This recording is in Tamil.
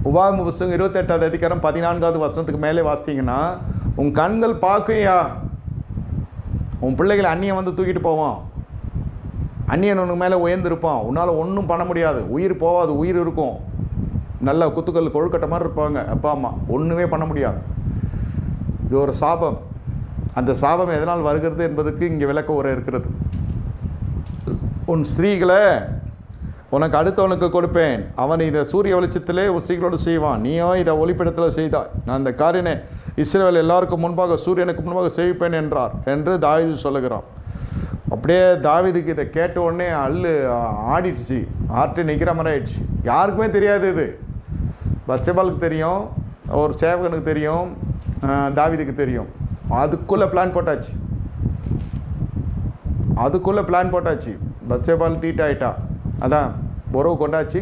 உபாகம புஸ்தகம் 28வது அதிகாரம் 14வது வசனத்துக்கு மேலே வாசித்தீங்கன்னா, உன் கண்கள் பார்க்கையா, உன் பிள்ளைகளை அந்நியன் வந்து தூக்கிட்டு போவான், அந்நியன் உனக்கு மேலே உயர்ந்திருப்பான், உன்னால் ஒன்றும் பண்ண முடியாது, உயிர் போகாது, உயிர் இருக்கும், நல்ல குத்துக்கல் கொழுக்கட்டை மாதிரி இருப்பாங்க அப்பா அம்மா, ஒன்றுமே பண்ண முடியாது. இது ஒரு சாபம். அந்த சாபம் எதனால் வருகிறது என்பதுக்கு இங்கே விளக்க உரை இருக்கிறது. உன் ஸ்திரீகளை உனக்கு அடுத்தவனுக்கு கொடுப்பேன், அவன் இதை சூரிய வெளிச்சத்திலே உன் ஸ்திரீகளோடு செய்வான், நீயோ இதை ஒளிப்பிடத்தில் செய்தாய், நான் இந்த காரியனை இஸ்ரவேல் எல்லாருக்கும் முன்பாக சூரியனுக்கு முன்பாக செய்விப்பேன் என்றார் என்று தாவீது சொல்லுகிறான். அப்படியே தாவீதுக்கு இதை கேட்ட உடனே ஆடிடுச்சு, ஆர்ட்டு நிற்கிற மாதிரி ஆயிடுச்சு. யாருக்குமே தெரியாது, இது பத்சேபாளுக்கு தெரியும், ஒரு சேவகனுக்கு தெரியும், தாவீதுக்கு தெரியும். அதுக்குள்ளே பிளான் போட்டாச்சு. பத்சேபால் தீட்டாயிட்டா, அதான் உறவு கொண்டாச்சு.